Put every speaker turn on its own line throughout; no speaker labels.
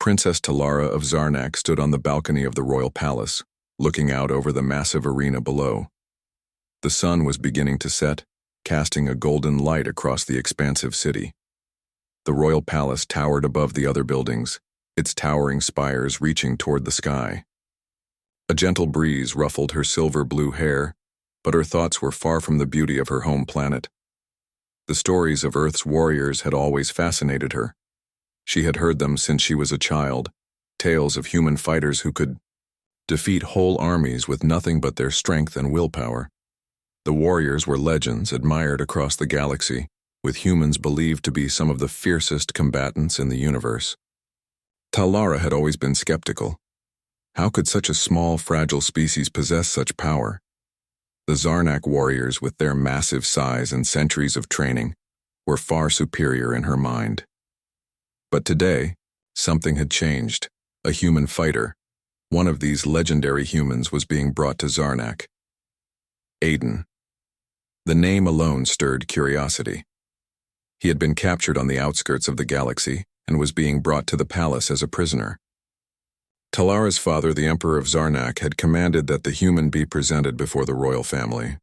Princess Talara of Zarnak stood on the balcony of the royal palace, looking out over the massive arena below. The sun was beginning to set, casting a golden light across the expansive city. The royal palace towered above the other buildings, its towering spires reaching toward the sky. A gentle breeze ruffled her silver-blue hair, but her thoughts were far from the beauty of her home planet. The stories of Earth's warriors had always fascinated her. She had heard them since she was a child, tales of human fighters who could defeat whole armies with nothing but their strength and willpower. The warriors were legends admired across the galaxy, with humans believed to be some of the fiercest combatants in the universe. Talara had always been skeptical. How could such a small, fragile species possess such power? The Zarnak warriors, with their massive size and centuries of training, were far superior in her mind. But today, something had changed. A human fighter, one of these legendary humans, was being brought to Zarnak. Aiden. The name alone stirred curiosity. He had been captured on the outskirts of the galaxy and was being brought to the palace as a prisoner. Talara's father, the Emperor of Zarnak, had commanded that the human be presented before the royal family.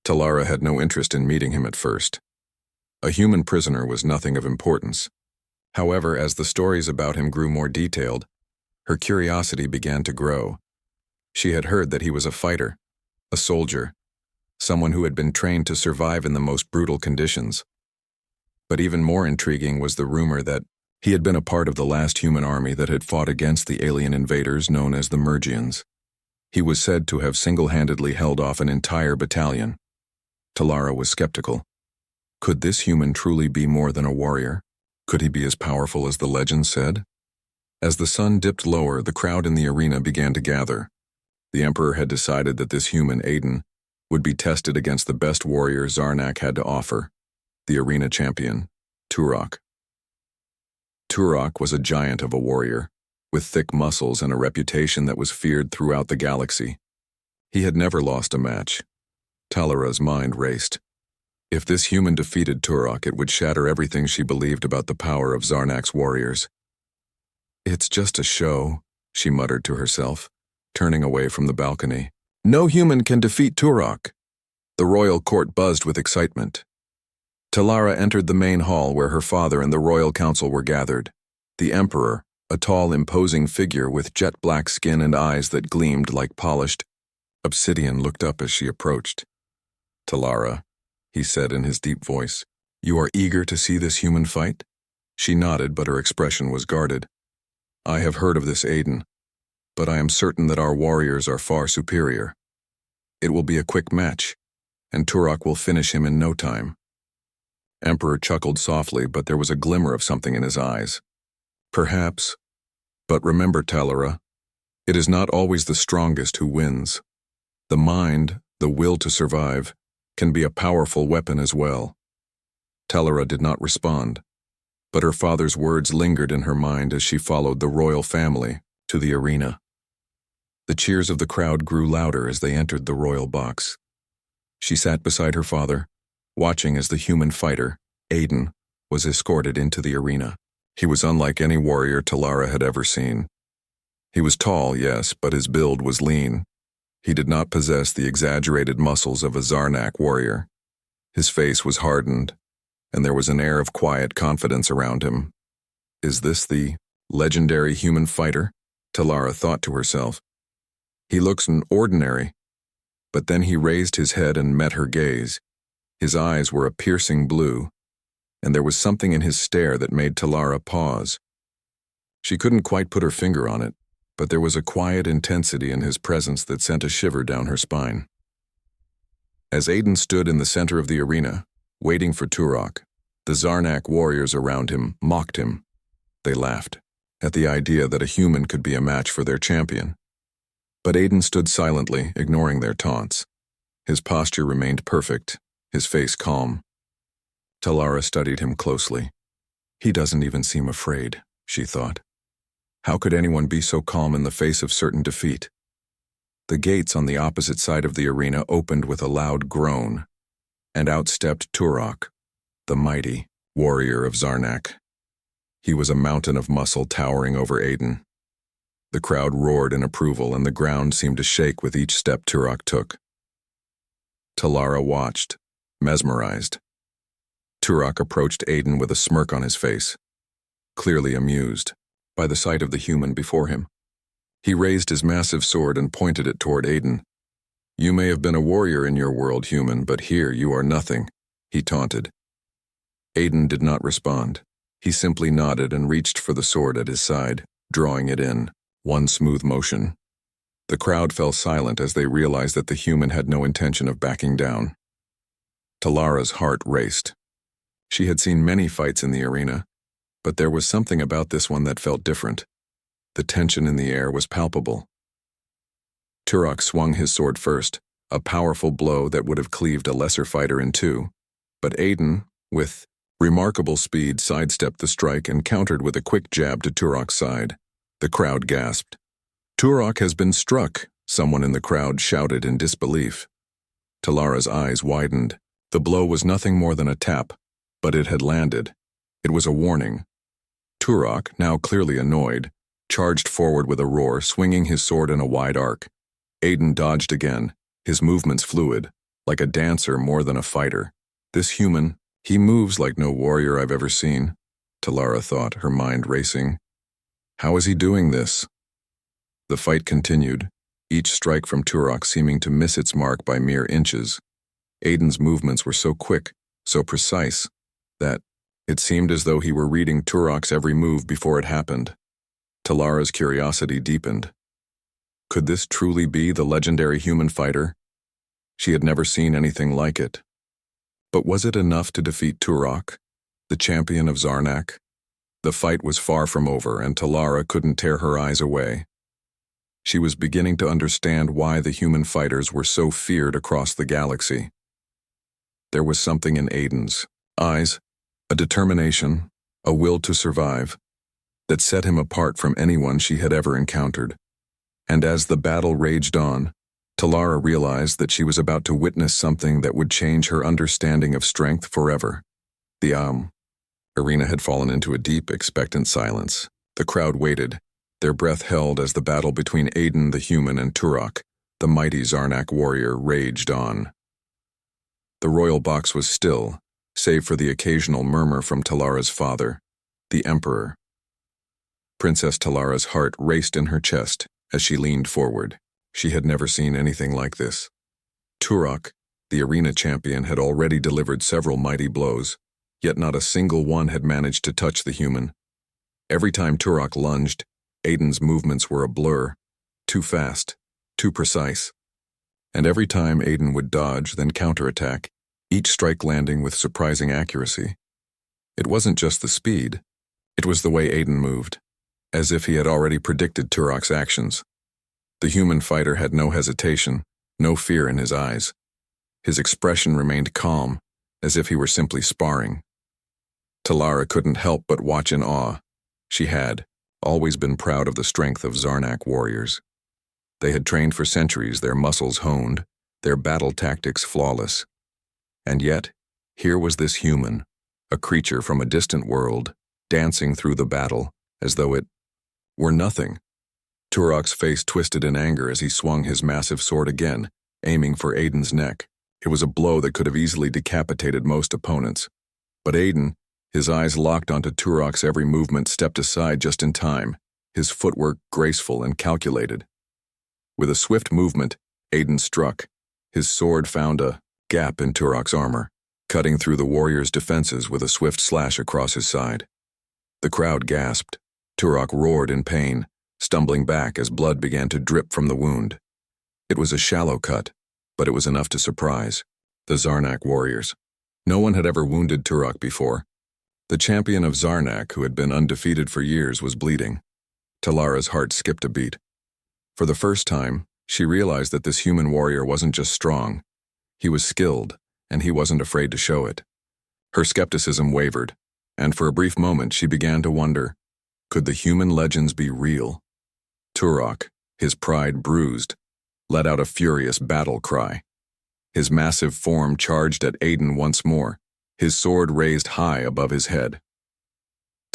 Talara had no interest in meeting him at first. A human prisoner was nothing of importance. However, as the stories about him grew more detailed, her curiosity began to grow. She had heard that he was a fighter, a soldier, someone who had been trained to survive in the most brutal conditions. But even more intriguing was the rumor that he had been a part of the last human army that had fought against the alien invaders known as the Mergians. He was said to have single-handedly held off an entire battalion. Talara was skeptical. Could this human truly be more than a warrior? Could he be as powerful as the legend said? As the sun dipped lower, the crowd in the arena began to gather. The Emperor had decided that this human, Aiden, would be tested against the best warrior Zarnak had to offer, the arena champion, Turok. Turok was a giant of a warrior, with thick muscles and a reputation that was feared throughout the galaxy. He had never lost a match. Talara's mind raced. If this human defeated Turok, it would shatter everything she believed about the power of Zarnak's warriors. "It's just a show," she muttered to herself, turning away from the balcony. "No human can defeat Turok." The royal court buzzed with excitement. Talara entered the main hall where her father and the royal council were gathered. The Emperor, a tall, imposing figure with jet-black skin and eyes that gleamed like polished obsidian, looked up as she approached. "Talara," he said in his deep voice, "you are eager to see this human fight?" She nodded, but her expression was guarded. "I have heard of this Aiden, but I am certain that our warriors are far superior. It will be a quick match, and Turok will finish him in no time." Emperor chuckled softly, but there was a glimmer of something in his eyes. "Perhaps, but remember, Talara, it is not always the strongest who wins. The mind, the will to survive, can be a powerful weapon as well." Talara did not respond, but her father's words lingered in her mind as she followed the royal family to the arena. The cheers of the crowd grew louder as they entered the royal box. She sat beside her father, watching as the human fighter, Aiden, was escorted into the arena. He was unlike any warrior Talara had ever seen. He was tall, yes, but his build was lean. He did not possess the exaggerated muscles of a Zarnak warrior. His face was hardened, and there was an air of quiet confidence around him. "Is this the legendary human fighter?" Talara thought to herself. "He looks ordinary." But then he raised his head and met her gaze. His eyes were a piercing blue, and there was something in his stare that made Talara pause. She couldn't quite put her finger on it, but there was a quiet intensity in his presence that sent a shiver down her spine. As Aiden stood in the center of the arena, waiting for Turok, the Zarnak warriors around him mocked him. They laughed at the idea that a human could be a match for their champion. But Aiden stood silently, ignoring their taunts. His posture remained perfect, his face calm. Talara studied him closely. "He doesn't even seem afraid," she thought. How could anyone be so calm in the face of certain defeat? The gates on the opposite side of the arena opened with a loud groan, and out stepped Turok, the mighty warrior of Zarnak. He was a mountain of muscle towering over Aiden. The crowd roared in approval, and the ground seemed to shake with each step Turok took. Talara watched, mesmerized. Turok approached Aiden with a smirk on his face, clearly amused by the sight of the human before him. He raised his massive sword and pointed it toward Aiden. "You may have been a warrior in your world, human, but here you are nothing," he taunted. Aiden did not respond. He simply nodded and reached for the sword at his side, drawing it in, one smooth motion. The crowd fell silent as they realized that the human had no intention of backing down. Talara's heart raced. She had seen many fights in the arena, but there was something about this one that felt different. The tension in the air was palpable. Turok swung his sword first, a powerful blow that would have cleaved a lesser fighter in two, but Aiden, with remarkable speed, sidestepped the strike and countered with a quick jab to Turok's side. The crowd gasped. "Turok has been struck," someone in the crowd shouted in disbelief. Talara's eyes widened. The blow was nothing more than a tap, but it had landed. It was a warning. Turok, now clearly annoyed, charged forward with a roar, swinging his sword in a wide arc. Aiden dodged again, his movements fluid, like a dancer more than a fighter. This human, he moves like no warrior I've ever seen, Talara thought, her mind racing. How is he doing this? The fight continued, each strike from Turok seeming to miss its mark by mere inches. Aiden's movements were so quick, so precise, that it seemed as though he were reading Turok's every move before it happened. Talara's curiosity deepened. Could this truly be the legendary human fighter? She had never seen anything like it. But was it enough to defeat Turok, the champion of Zarnak? The fight was far from over, and Talara couldn't tear her eyes away. She was beginning to understand why the human fighters were so feared across the galaxy. There was something in Aiden's eyes, a determination, a will to survive, that set him apart from anyone she had ever encountered. And as the battle raged on, Talara realized that she was about to witness something that would change her understanding of strength forever. The arena had fallen into a deep, expectant silence. The crowd waited, their breath held as the battle between Aiden the human and Turok, the mighty Zarnak warrior, raged on. The royal box was still, save for the occasional murmur from Talara's father, the Emperor. Princess Talara's heart raced in her chest as she leaned forward. She had never seen anything like this. Turok, the arena champion, had already delivered several mighty blows, yet not a single one had managed to touch the human. Every time Turok lunged, Aiden's movements were a blur, too fast, too precise. And every time Aiden would dodge, then counterattack, each strike landing with surprising accuracy. It wasn't just the speed, it was the way Aiden moved, as if he had already predicted Turok's actions. The human fighter had no hesitation, no fear in his eyes. His expression remained calm, as if he were simply sparring. Talara couldn't help but watch in awe. She had always been proud of the strength of Zarnak warriors. They had trained for centuries, their muscles honed, their battle tactics flawless. And yet, here was this human, a creature from a distant world, dancing through the battle as though it were nothing. Turok's face twisted in anger as he swung his massive sword again, aiming for Aiden's neck. It was a blow that could have easily decapitated most opponents. But Aiden, his eyes locked onto Turok's every movement, stepped aside just in time, his footwork graceful and calculated. With a swift movement, Aiden struck. His sword found a gap in Turok's armor, cutting through the warrior's defenses with a swift slash across his side. The crowd gasped. Turok roared in pain, stumbling back as blood began to drip from the wound. It was a shallow cut, but it was enough to surprise the Zarnak warriors. No one had ever wounded Turok before. The champion of Zarnak, who had been undefeated for years, was bleeding. Talara's heart skipped a beat. For the first time, she realized that this human warrior wasn't just strong. He was skilled, and he wasn't afraid to show it. Her skepticism wavered, and for a brief moment she began to wonder, could the human legends be real? Turok, his pride bruised, let out a furious battle cry. His massive form charged at Aiden once more, his sword raised high above his head.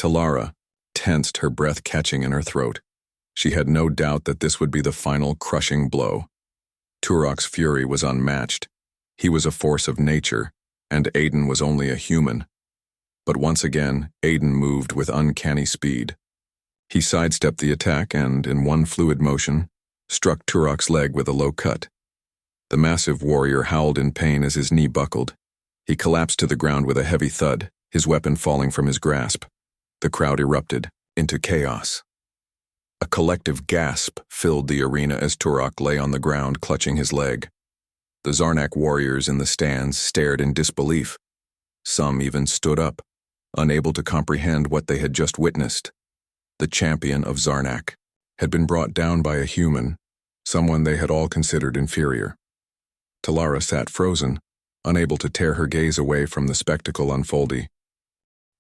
Talara tensed, her breath catching in her throat. She had no doubt that this would be the final crushing blow. Turok's fury was unmatched. He was a force of nature, and Aiden was only a human. But once again, Aiden moved with uncanny speed. He sidestepped the attack and, in one fluid motion, struck Turok's leg with a low cut. The massive warrior howled in pain as his knee buckled. He collapsed to the ground with a heavy thud, his weapon falling from his grasp. The crowd erupted into chaos. A collective gasp filled the arena as Turok lay on the ground clutching his leg. The Zarnak warriors in the stands stared in disbelief. Some even stood up, unable to comprehend what they had just witnessed. The champion of Zarnak had been brought down by a human, someone they had all considered inferior. Talara sat frozen, unable to tear her gaze away from the spectacle unfolding.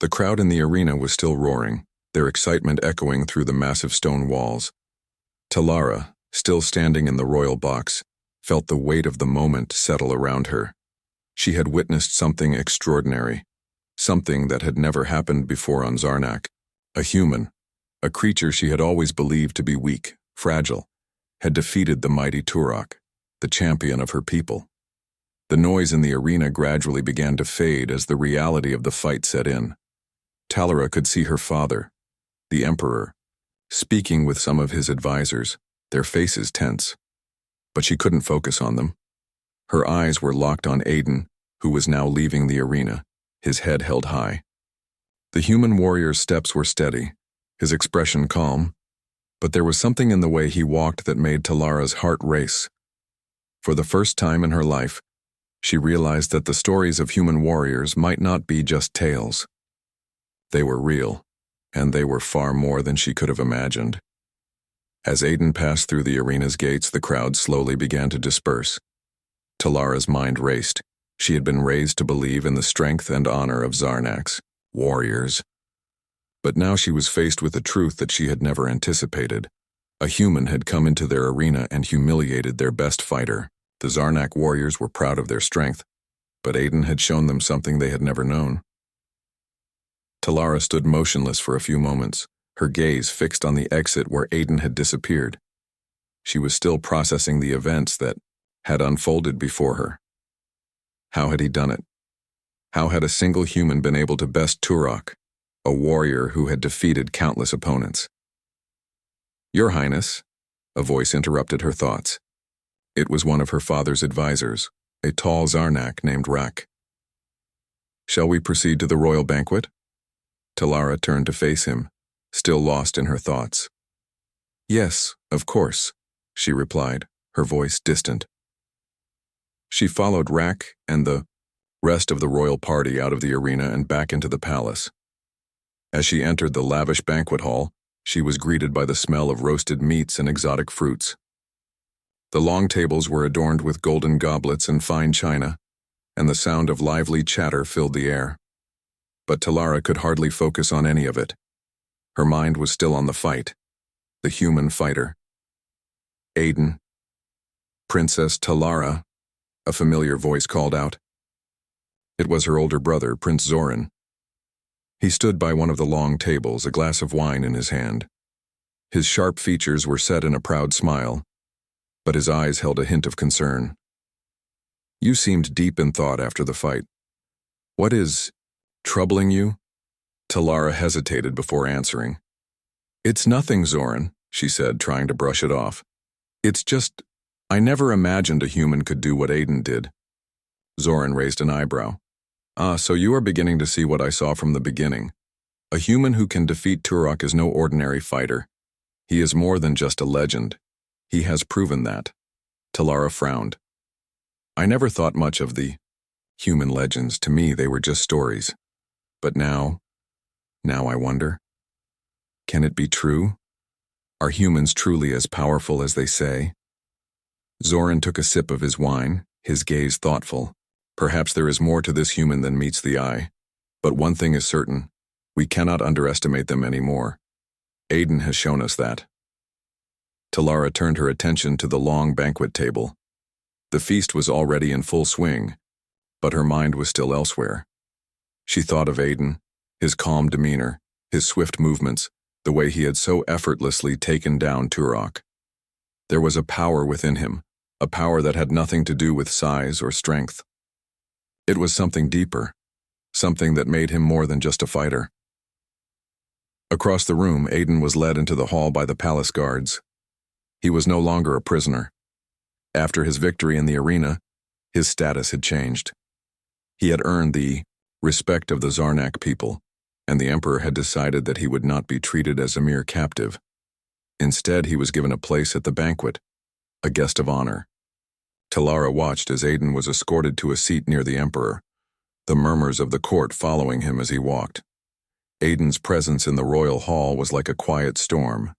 The crowd in the arena was still roaring, their excitement echoing through the massive stone walls. Talara, still standing in the royal box, felt the weight of the moment settle around her. She had witnessed something extraordinary, something that had never happened before on Zarnak. A human, a creature she had always believed to be weak, fragile, had defeated the mighty Turok, the champion of her people. The noise in the arena gradually began to fade as the reality of the fight set in. Talara could see her father, the Emperor, speaking with some of his advisors, their faces tense. But she couldn't focus on them. Her eyes were locked on Aiden, who was now leaving the arena, his head held high. The human warrior's steps were steady, his expression calm, but there was something in the way he walked that made Talara's heart race. For the first time in her life, she realized that the stories of human warriors might not be just tales. They were real, and they were far more than she could have imagined. As Aiden passed through the arena's gates, the crowd slowly began to disperse. Talara's mind raced. She had been raised to believe in the strength and honor of Zarnak's warriors. But now she was faced with a truth that she had never anticipated. A human had come into their arena and humiliated their best fighter. The Zarnak warriors were proud of their strength, but Aiden had shown them something they had never known. Talara stood motionless for a few moments, her gaze fixed on the exit where Aiden had disappeared. She was still processing the events that had unfolded before her. How had he done it? How had a single human been able to best Turok, a warrior who had defeated countless opponents? "Your Highness," a voice interrupted her thoughts. It was one of her father's advisors, a tall Zarnak named Rak. "Shall we proceed to the royal banquet?" Talara turned to face him, still lost in her thoughts. "Yes, of course," she replied, her voice distant. She followed Rak and the rest of the royal party out of the arena and back into the palace. As she entered the lavish banquet hall, she was greeted by the smell of roasted meats and exotic fruits. The long tables were adorned with golden goblets and fine china, and the sound of lively chatter filled the air. But Talara could hardly focus on any of it. Her mind was still on the fight, the human fighter. "Aiden." "Princess Talara," a familiar voice called out. It was her older brother, Prince Zoran. He stood by one of the long tables, a glass of wine in his hand. His sharp features were set in a proud smile, but his eyes held a hint of concern. "You seemed deep in thought after the fight. What is troubling you?" Talara hesitated before answering. "It's nothing, Zoran," she said, trying to brush it off. "It's just, I never imagined a human could do what Aiden did." Zoran raised an eyebrow. "Ah, so you are beginning to see what I saw from the beginning. A human who can defeat Turok is no ordinary fighter. He is more than just a legend. He has proven that." Talara frowned. "I never thought much of the human legends. To me, they were just stories. But now I wonder, can it be true? Are humans truly as powerful as they say?" Zoran took a sip of his wine, his gaze thoughtful. "Perhaps there is more to this human than meets the eye. But one thing is certain, we cannot underestimate them anymore. Aiden has shown us that." Talara turned her attention to the long banquet table. The feast was already in full swing, but her mind was still elsewhere. She thought of Aiden, his calm demeanor, his swift movements, the way he had so effortlessly taken down Turok. There was a power within him, a power that had nothing to do with size or strength. It was something deeper, something that made him more than just a fighter. Across the room, Aiden was led into the hall by the palace guards. He was no longer a prisoner. After his victory in the arena, his status had changed. He had earned the respect of the Zarnak people, and the Emperor had decided that he would not be treated as a mere captive. Instead, he was given a place at the banquet, a guest of honor. Talara watched as Aiden was escorted to a seat near the Emperor, the murmurs of the court following him as he walked. Aiden's presence in the royal hall was like a quiet storm.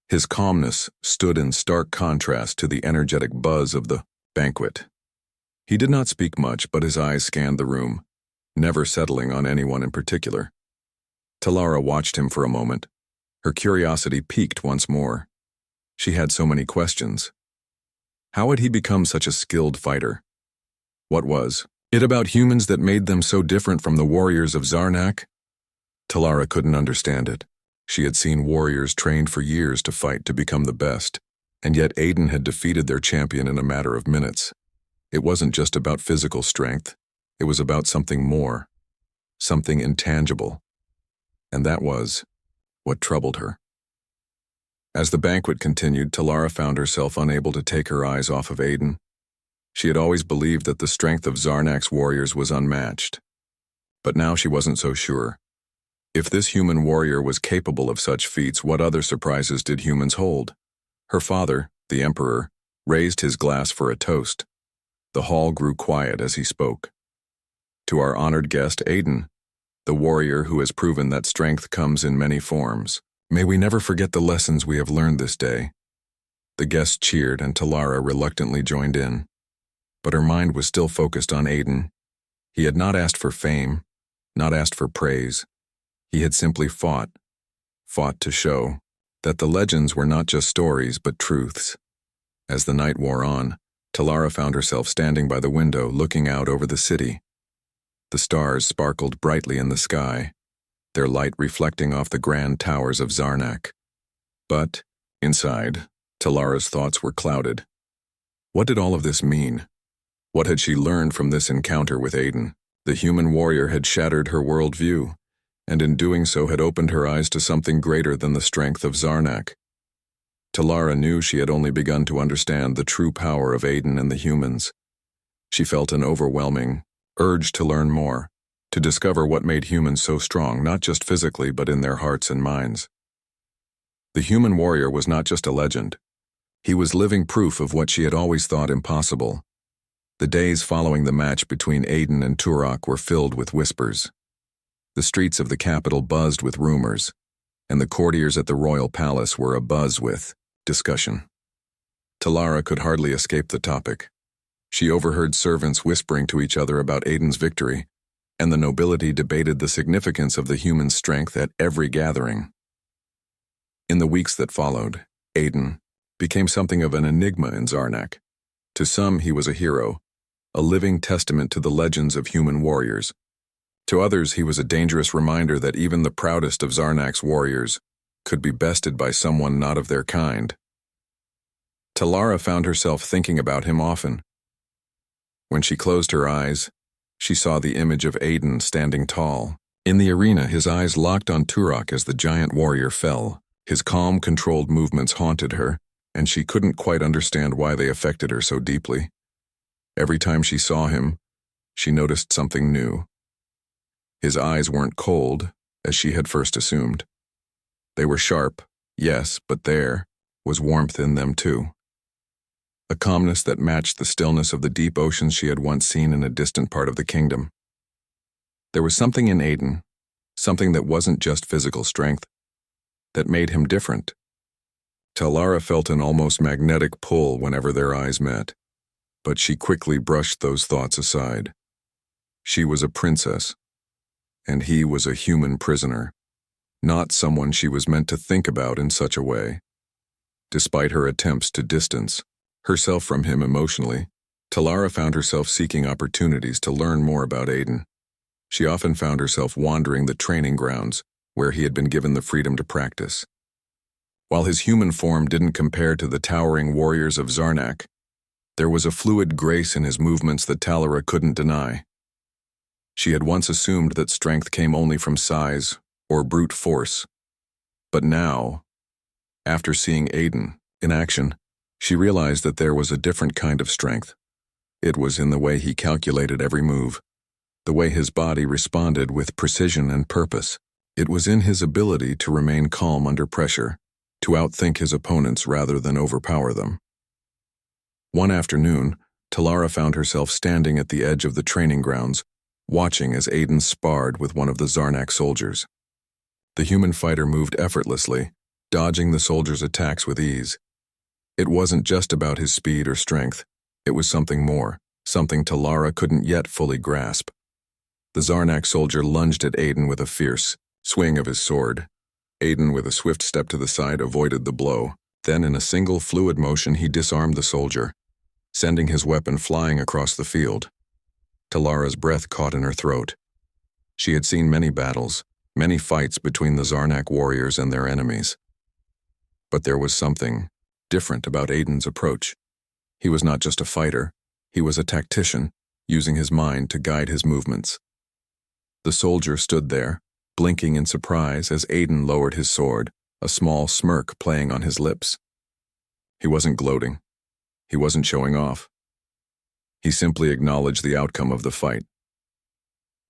His calmness stood in stark contrast to the energetic buzz of the banquet. He did not speak much, but his eyes scanned the room, never settling on anyone in particular. Talara watched him for a moment. Her curiosity piqued once more. She had so many questions. How had he become such a skilled fighter? What was it about humans that made them so different from the warriors of Zarnak? Talara couldn't understand it. She had seen warriors trained for years to fight to become the best, and yet Aiden had defeated their champion in a matter of minutes. It wasn't just about physical strength. It was about something more, something intangible. And that was what troubled her. As the banquet continued, Talara found herself unable to take her eyes off of Aiden. She had always believed that the strength of Zarnak's warriors was unmatched. But now she wasn't so sure. If this human warrior was capable of such feats, what other surprises did humans hold? Her father, the Emperor, raised his glass for a toast. The hall grew quiet as he spoke. To our honored guest, Aiden, the warrior who has proven that strength comes in many forms. May we never forget the lessons we have learned this day. The guests cheered and Talara reluctantly joined in. But her mind was still focused on Aiden. He had not asked for fame, not asked for praise. He had simply fought to show that the legends were not just stories but truths. As the night wore on, Talara found herself standing by the window looking out over the city. The stars sparkled brightly in the sky, their light reflecting off the grand towers of Zarnak. But, inside, Talara's thoughts were clouded. What did all of this mean? What had she learned from this encounter with Aiden? The human warrior had shattered her worldview, and in doing so had opened her eyes to something greater than the strength of Zarnak. Talara knew she had only begun to understand the true power of Aiden and the humans. She felt an overwhelming urge to learn more, to discover what made humans so strong, not just physically but in their hearts and minds. The human warrior was not just a legend. He was living proof of what she had always thought impossible. The days following the match between Aiden and Turok were filled with whispers. The streets of the capital buzzed with rumors, and the courtiers at the royal palace were abuzz with discussion. Talara could hardly escape the topic. She overheard servants whispering to each other about Aiden's victory, and the nobility debated the significance of the human strength at every gathering. In the weeks that followed, Aiden became something of an enigma in Zarnak. To some, he was a hero, a living testament to the legends of human warriors. To others, he was a dangerous reminder that even the proudest of Zarnak's warriors could be bested by someone not of their kind. Talara found herself thinking about him often. When she closed her eyes, she saw the image of Aiden standing tall. In the arena, his eyes locked on Turok as the giant warrior fell. His calm, controlled movements haunted her, and she couldn't quite understand why they affected her so deeply. Every time she saw him, she noticed something new. His eyes weren't cold, as she had first assumed. They were sharp, yes, but there was warmth in them too. A calmness that matched the stillness of the deep oceans she had once seen in a distant part of the kingdom. There was something in Aiden, something that wasn't just physical strength, that made him different. Talara felt an almost magnetic pull whenever their eyes met, but she quickly brushed those thoughts aside. She was a princess, and he was a human prisoner, not someone she was meant to think about in such a way. Despite her attempts to distance herself from him emotionally, Talara found herself seeking opportunities to learn more about Aiden. She often found herself wandering the training grounds, where he had been given the freedom to practice. While his human form didn't compare to the towering warriors of Zarnak, there was a fluid grace in his movements that Talara couldn't deny. She had once assumed that strength came only from size or brute force. But now, after seeing Aiden in action, she realized that there was a different kind of strength. It was in the way he calculated every move, the way his body responded with precision and purpose. It was in his ability to remain calm under pressure, to outthink his opponents rather than overpower them. One afternoon, Talara found herself standing at the edge of the training grounds, watching as Aiden sparred with one of the Zarnak soldiers. The human fighter moved effortlessly, dodging the soldier's attacks with ease. It wasn't just about his speed or strength. It was something more, something Talara couldn't yet fully grasp. The Zarnak soldier lunged at Aiden with a fierce swing of his sword. Aiden, with a swift step to the side, avoided the blow. Then, in a single fluid motion, he disarmed the soldier, sending his weapon flying across the field. Talara's breath caught in her throat. She had seen many battles, many fights between the Zarnak warriors and their enemies. But there was something different about Aiden's approach. He was not just a fighter, he was a tactician, using his mind to guide his movements. The soldier stood there, blinking in surprise as Aiden lowered his sword, a small smirk playing on his lips. He wasn't gloating. He wasn't showing off. He simply acknowledged the outcome of the fight.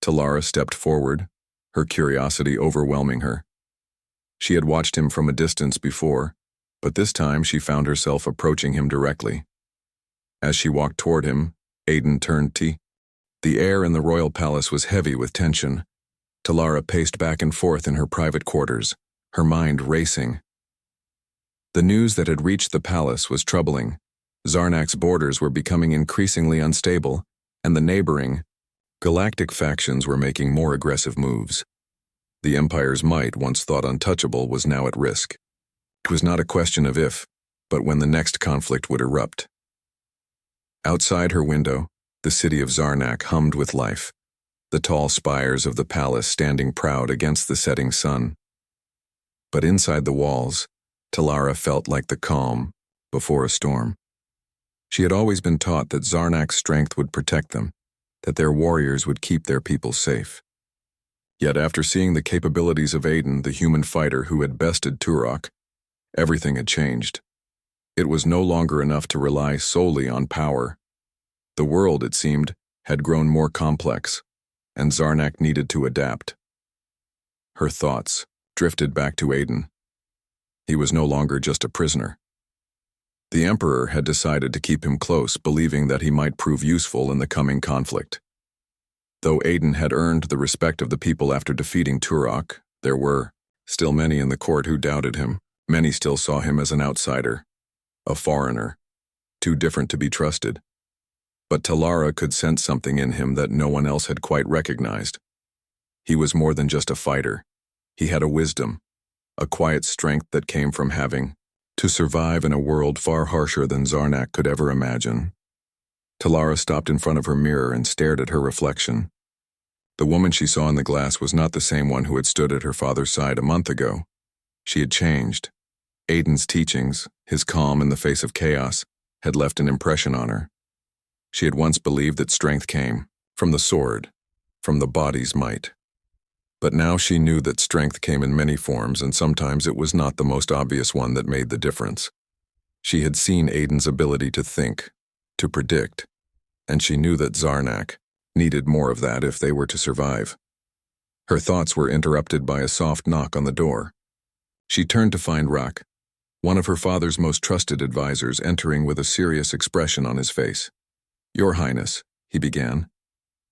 Talara stepped forward, her curiosity overwhelming her. She had watched him from a distance before, but this time she found herself approaching him directly. As she walked toward him, Aiden turned T. The air in the royal palace was heavy with tension. Talara paced back and forth in her private quarters, her mind racing. The news that had reached the palace was troubling. Zarnak's borders were becoming increasingly unstable, and the neighboring, galactic factions were making more aggressive moves. The Empire's might, once thought untouchable, was now at risk. It was not a question of if, but when the next conflict would erupt. Outside her window, the city of Zarnak hummed with life, the tall spires of the palace standing proud against the setting sun. But inside the walls, Talara felt like the calm before a storm. She had always been taught that Zarnak's strength would protect them, that their warriors would keep their people safe. Yet after seeing the capabilities of Aiden, the human fighter who had bested Turok, everything had changed. It was no longer enough to rely solely on power. The world, it seemed, had grown more complex, and Zarnak needed to adapt. Her thoughts drifted back to Aiden. He was no longer just a prisoner. The Emperor had decided to keep him close, believing that he might prove useful in the coming conflict. Though Aiden had earned the respect of the people after defeating Turok, there were still many in the court who doubted him. Many still saw him as an outsider, a foreigner, too different to be trusted. But Talara could sense something in him that no one else had quite recognized. He was more than just a fighter. He had a wisdom, a quiet strength that came from having to survive in a world far harsher than Zarnak could ever imagine. Talara stopped in front of her mirror and stared at her reflection. The woman she saw in the glass was not the same one who had stood at her father's side a month ago. She had changed. Aiden's teachings, his calm in the face of chaos, had left an impression on her. She had once believed that strength came from the sword, from the body's might. But now she knew that strength came in many forms, and sometimes it was not the most obvious one that made the difference. She had seen Aiden's ability to think, to predict, and she knew that Zarnak needed more of that if they were to survive. Her thoughts were interrupted by a soft knock on the door. She turned to find Rak, one of her father's most trusted advisors, entering with a serious expression on his face. "Your Highness," he began,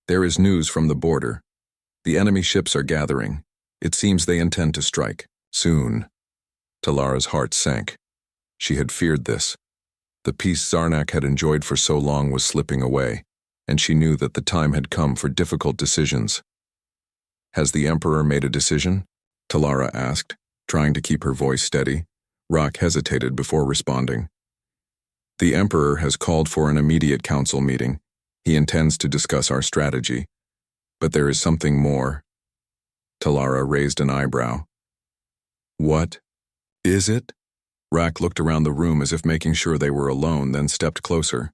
"there is news from the border. The enemy ships are gathering. It seems they intend to strike. Soon." Talara's heart sank. She had feared this. The peace Zarnak had enjoyed for so long was slipping away, and she knew that the time had come for difficult decisions. "Has the Emperor made a decision?" Talara asked, trying to keep her voice steady. Rak hesitated before responding. "The Emperor has called for an immediate council meeting. He intends to discuss our strategy. But there is something more." Talara raised an eyebrow. What is it? Rack looked around the room as if making sure they were alone, then stepped closer.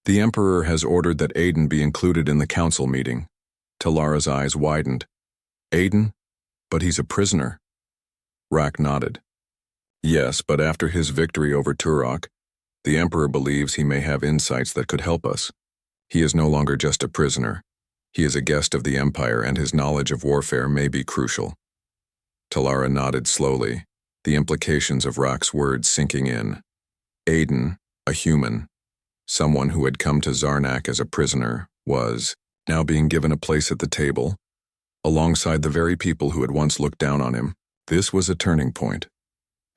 The Emperor has ordered that Aiden be included in the council meeting. Talara's eyes widened. Aiden? But he's a prisoner. Rack nodded. Yes, but after his victory over Turok, the Emperor believes he may have insights that could help us. He is no longer just a prisoner. He is a guest of the Empire, and his knowledge of warfare may be crucial. Talara nodded slowly, the implications of Rack's words sinking in. Aiden, a human, someone who had come to Zarnak as a prisoner, was now being given a place at the table, alongside the very people who had once looked down on him. This was a turning point.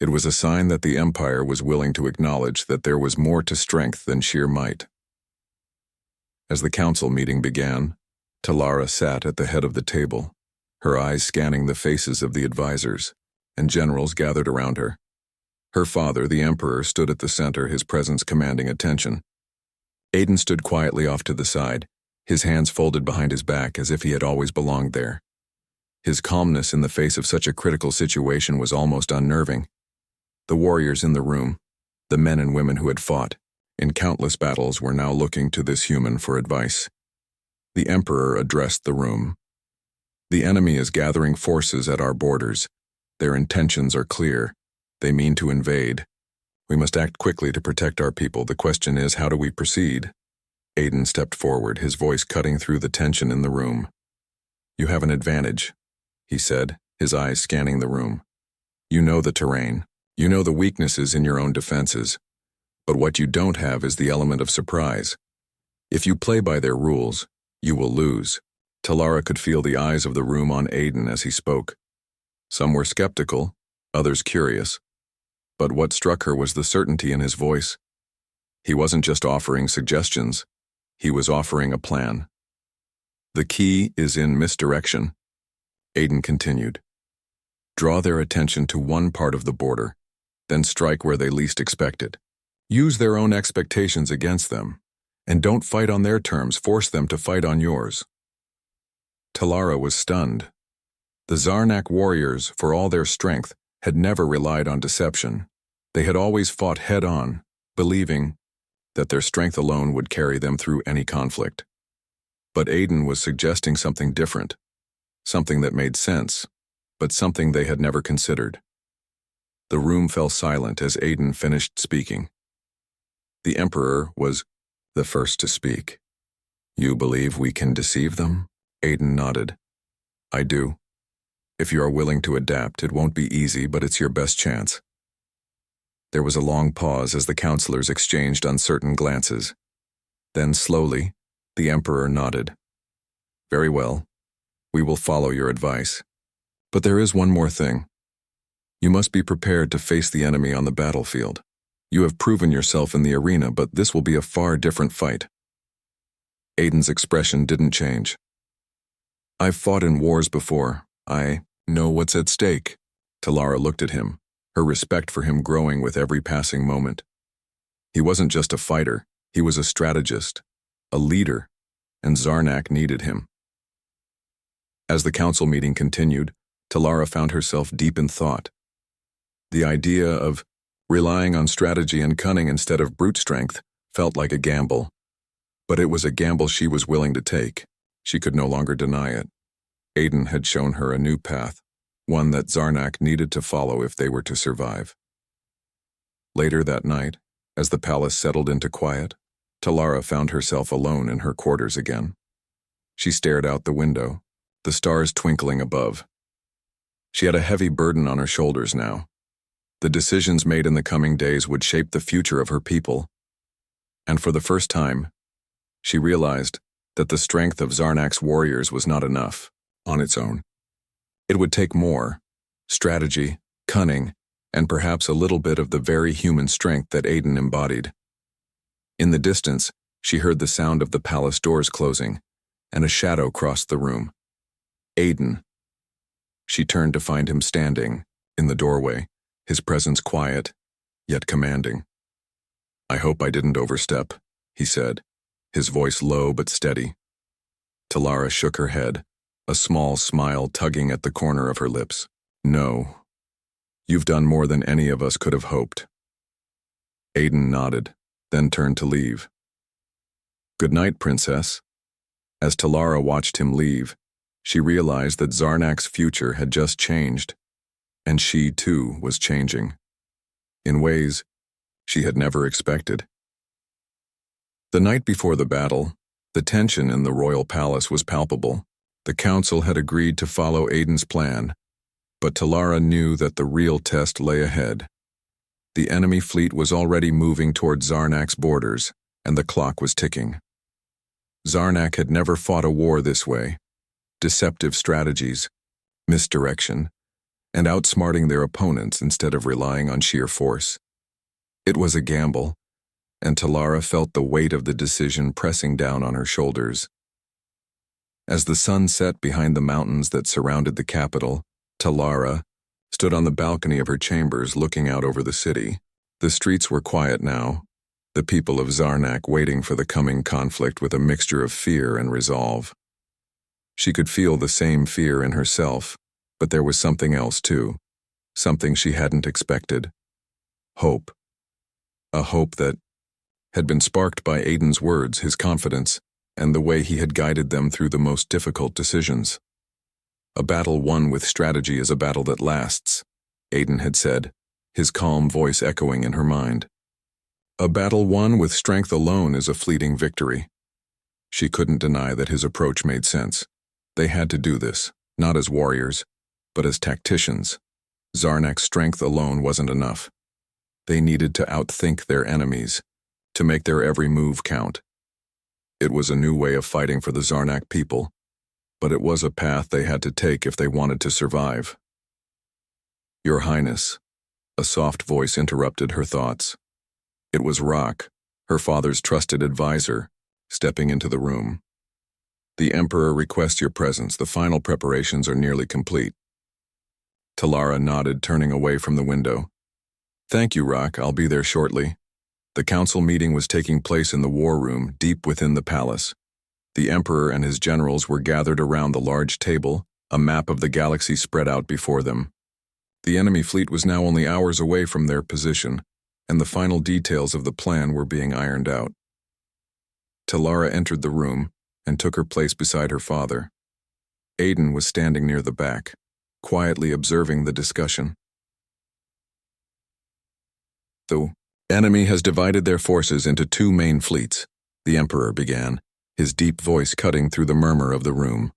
It was a sign that the Empire was willing to acknowledge that there was more to strength than sheer might. As the council meeting began, Talara sat at the head of the table, her eyes scanning the faces of the advisors and generals gathered around her. Her father, the Emperor, stood at the center, his presence commanding attention. Aiden stood quietly off to the side, his hands folded behind his back as if he had always belonged there. His calmness in the face of such a critical situation was almost unnerving. The warriors in the room, the men and women who had fought in countless battles, were now looking to this human for advice. The Emperor addressed the room. The enemy is gathering forces at our borders. Their intentions are clear. They mean to invade. We must act quickly to protect our people. The question is, how do we proceed? Aiden stepped forward, his voice cutting through the tension in the room. You have an advantage, he said, his eyes scanning the room. You know the terrain. You know the weaknesses in your own defenses. But what you don't have is the element of surprise. If you play by their rules, you will lose. Talara could feel the eyes of the room on Aiden as he spoke. Some were skeptical, others curious. But what struck her was the certainty in his voice. He wasn't just offering suggestions, he was offering a plan. The key is in misdirection. Aiden continued. Draw their attention to one part of the border, then strike where they least expect it. Use their own expectations against them, and don't fight on their terms, force them to fight on yours. Talara was stunned. The Zarnak warriors, for all their strength, had never relied on deception. They had always fought head-on, believing that their strength alone would carry them through any conflict. But Aiden was suggesting something different, something that made sense, but something they had never considered. The room fell silent as Aiden finished speaking. The Emperor was the first to speak. You believe we can deceive them? Aiden nodded. I do. If you are willing to adapt, it won't be easy, but it's your best chance. There was a long pause as the counselors exchanged uncertain glances. Then slowly, the Emperor nodded. Very well. We will follow your advice. But there is one more thing. You must be prepared to face the enemy on the battlefield. You have proven yourself in the arena, but this will be a far different fight. Aiden's expression didn't change. I've fought in wars before. I know what's at stake. Talara looked at him, her respect for him growing with every passing moment. He wasn't just a fighter, he was a strategist, a leader, and Zarnak needed him. As the council meeting continued, Talara found herself deep in thought. The idea of relying on strategy and cunning instead of brute strength felt like a gamble. But it was a gamble she was willing to take. She could no longer deny it. Aiden had shown her a new path, one that Zarnak needed to follow if they were to survive. Later that night, as the palace settled into quiet, Talara found herself alone in her quarters again. She stared out the window, the stars twinkling above. She had a heavy burden on her shoulders now. The decisions made in the coming days would shape the future of her people. And for the first time, she realized that the strength of Zarnak's warriors was not enough on its own. It would take more: strategy, cunning, and perhaps a little bit of the very human strength that Aiden embodied. In the distance, she heard the sound of the palace doors closing, and a shadow crossed the room. Aiden. She turned to find him standing in the doorway, his presence quiet, yet commanding. I hope I didn't overstep, he said, his voice low but steady. Talara shook her head, a small smile tugging at the corner of her lips. No. You've done more than any of us could have hoped. Aiden nodded, then turned to leave. Good night, Princess. As Talara watched him leave, she realized that Zarnak's future had just changed, and she, too, was changing. In ways she had never expected. The night before the battle, the tension in the royal palace was palpable. The council had agreed to follow Aiden's plan, but Talara knew that the real test lay ahead. The enemy fleet was already moving toward Zarnak's borders, and the clock was ticking. Zarnak had never fought a war this way. Deceptive strategies, misdirection, and outsmarting their opponents instead of relying on sheer force. It was a gamble, and Talara felt the weight of the decision pressing down on her shoulders. As the sun set behind the mountains that surrounded the capital, Talara stood on the balcony of her chambers looking out over the city. The streets were quiet now, the people of Zarnak waiting for the coming conflict with a mixture of fear and resolve. She could feel the same fear in herself, but there was something else too, something she hadn't expected. Hope. A hope that had been sparked by Aiden's words, his confidence, and the way he had guided them through the most difficult decisions. A battle won with strategy is a battle that lasts, Aiden had said, his calm voice echoing in her mind. A battle won with strength alone is a fleeting victory. She couldn't deny that his approach made sense. They had to do this, not as warriors, but as tacticians. Zarnak's strength alone wasn't enough. They needed to outthink their enemies, to make their every move count. It was a new way of fighting for the Zarnak people, but it was a path they had to take if they wanted to survive. Your Highness, a soft voice interrupted her thoughts. It was Rock, her father's trusted advisor, stepping into the room. The Emperor requests your presence. The final preparations are nearly complete. Talara nodded, turning away from the window. Thank you, Rock. I'll be there shortly. The council meeting was taking place in the war room, deep within the palace. The Emperor and his generals were gathered around the large table, a map of the galaxy spread out before them. The enemy fleet was now only hours away from their position, and the final details of the plan were being ironed out. Talara entered the room and took her place beside her father. Aiden was standing near the back, quietly observing the discussion. The enemy has divided their forces into two main fleets, the Emperor began, his deep voice cutting through the murmur of the room.